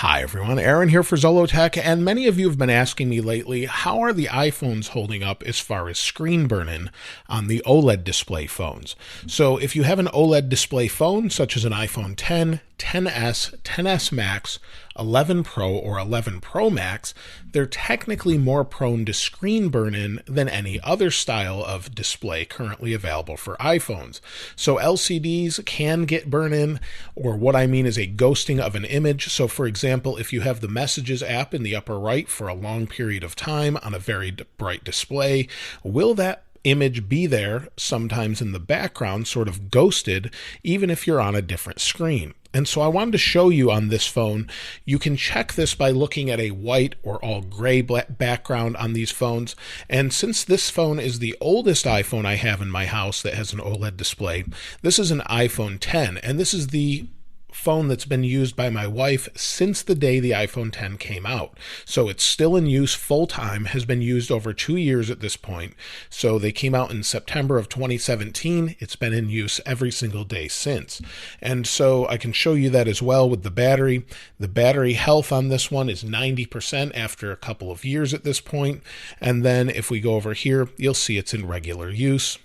Hi everyone, Aaron here for Zollotech, and many of you have been asking me lately, how are the iPhones holding up as far as screen burn-in on the OLED display phones? So if you have an OLED display phone, such as an iPhone 10, 10s, 10s Max, 11 Pro, or 11 Pro Max, they're technically more prone to screen burn-in than any other style of display currently available for iPhones. So LCDs can get burn-in, or what I mean is a ghosting of an image. So for example, if you have the Messages app in the upper right for a long period of time on a very bright display, will that image be there sometimes in the background, sort of ghosted, even if you're on a different screen? And so I wanted to show you on this phone, you can check this by looking at a white or all gray background on these phones. And since this phone is the oldest iPhone I have in my house that has an OLED display, this is an iPhone 10, and this is the phone that's been used by my wife since the day the iPhone 10 came out. So it's still in use full time, has been used over 2 years at this point. So they came out in September of 2017. It's been in use every single day since. And so I can show you that as well with the battery. The battery health on this one is 90% after a couple of years at this point. And then if we go over here, you'll see it's in regular use.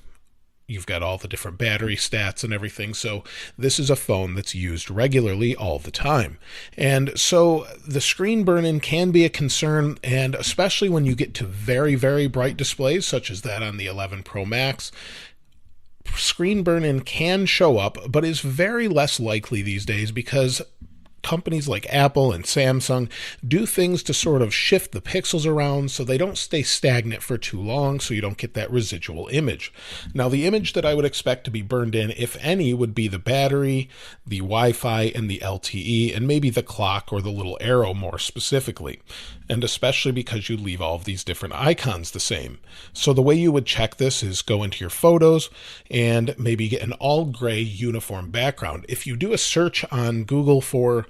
You've got all the different battery stats and everything. So this is a phone that's used regularly all the time. And so the screen burn-in can be a concern, and especially when you get to very, very bright displays, such as that on the 11 Pro Max, screen burn-in can show up, but is very less likely these days because companies like Apple and Samsung do things to sort of shift the pixels around so they don't stay stagnant for too long, so you don't get that residual image. Now, the image that I would expect to be burned in, if any, would be the battery, the Wi-Fi, and the LTE, and maybe the clock or the little arrow more specifically, and especially because you leave all of these different icons the same. So the way you would check this is go into your photos and maybe get an all gray uniform background. If you do a search on Google for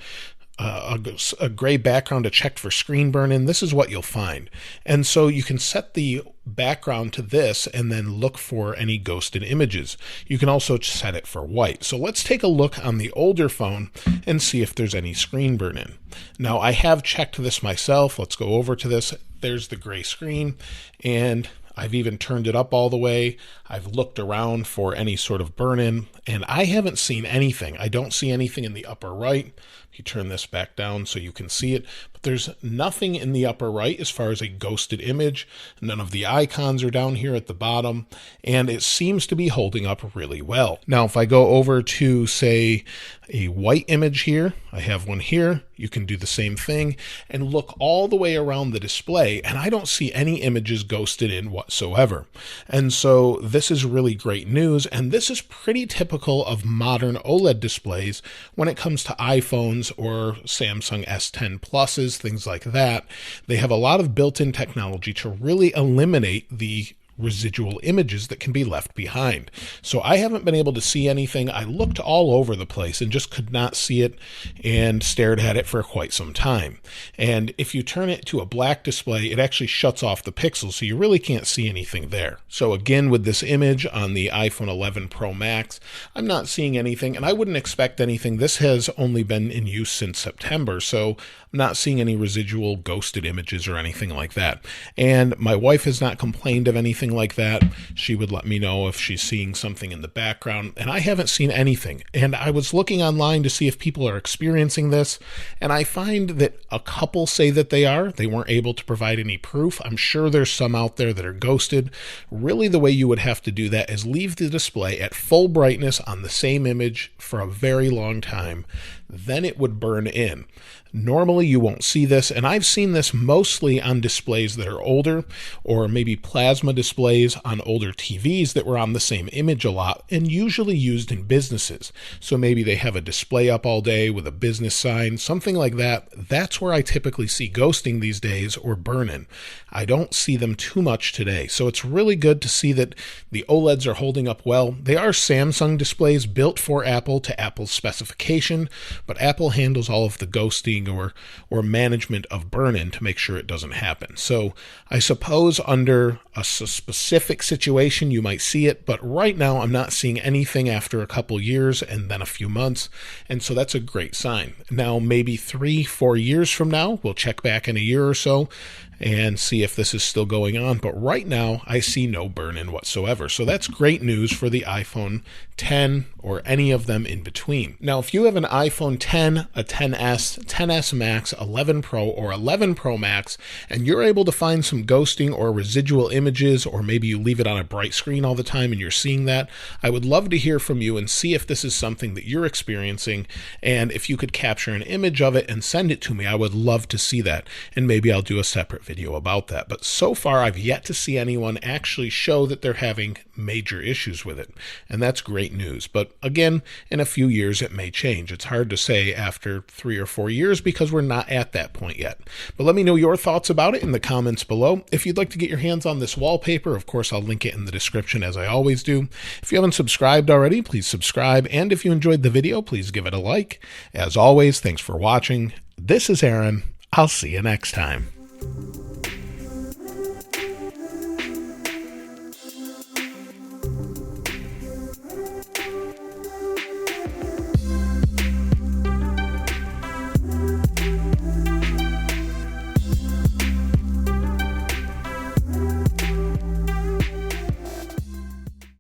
a gray background to check for screen burn-in, this is what you'll find. And so you can set the background to this and then look for any ghosted images. You can also set it for white. So let's take a look on the older phone and see if there's any screen burn-in. Now, I have checked this myself. Let's go over to this. There's the gray screen, and I've even turned it up all the way. I've looked around for any sort of burn-in, and I haven't seen anything. I don't see anything in the upper right. You turn this back down so you can see it, but there's nothing in the upper right as far as a ghosted image. None of the icons are down here at the bottom, and it seems to be holding up really well. Now, if I go over to, say, a white image here, I have one here, you can do the same thing and look all the way around the display, and I don't see any images ghosted in whatsoever. And so this is really great news, and this is pretty typical of modern OLED displays when it comes to iPhones or Samsung S10 Pluses, things like that. They have a lot of built-in technology to really eliminate the residual images that can be left behind. So I haven't been able to see anything. I looked all over the place and just could not see it and stared at it for quite some time. And if you turn it to a black display, it actually shuts off the pixels, so you really can't see anything there. So again, with this image on the iPhone 11 Pro Max, I'm not seeing anything, and I wouldn't expect anything. This has only been in use since September, so I'm not seeing any residual ghosted images or anything like that. And my wife has not complained of anything like that. She would let me know if she's seeing something in the background, and I haven't seen anything. And I was looking online to see if people are experiencing this, and I find that a couple say that they are. They weren't able to provide any proof. I'm sure there's some out there that are ghosted. Really, the way you would have to do that is leave the display at full brightness on the same image for a very long time. Then it would burn in. Normally you won't see this, and I've seen this mostly on displays that are older, or maybe plasma displays on older TVs that were on the same image a lot, and usually used in businesses. So maybe they have a display up all day with a business sign, something like that. That's where I typically see ghosting these days, or burn-in. I don't see them too much today. So it's really good to see that the OLEDs are holding up well. They are Samsung displays built for Apple to Apple's specification, but Apple handles all of the ghosting or management of burn-in to make sure it doesn't happen. So I suppose under a specific situation you might see it, but right now I'm not seeing anything after a couple years and then a few months, and so that's a great sign. Now maybe 3-4 years from now we'll check back in a year or so and see if this is still going on. But right now, I see no burn-in whatsoever. So that's great news for the iPhone 10 or any of them in between. Now, if you have an iPhone 10, a 10s, 10s Max, 11 Pro, or 11 Pro Max, and you're able to find some ghosting or residual images, or maybe you leave it on a bright screen all the time and you're seeing that, I would love to hear from you and see if this is something that you're experiencing. And if you could capture an image of it and send it to me, I would love to see that. And maybe I'll do a separate video about that. But so far, I've yet to see anyone actually show that they're having major issues with it. And that's great news. But again, in a few years, it may change. It's hard to say after 3 or 4 years because we're not at that point yet. But let me know your thoughts about it in the comments below. If you'd like to get your hands on this wallpaper, of course, I'll link it in the description as I always do. If you haven't subscribed already, please subscribe. And if you enjoyed the video, please give it a like. As always, thanks for watching. This is Aaron. I'll see you next time.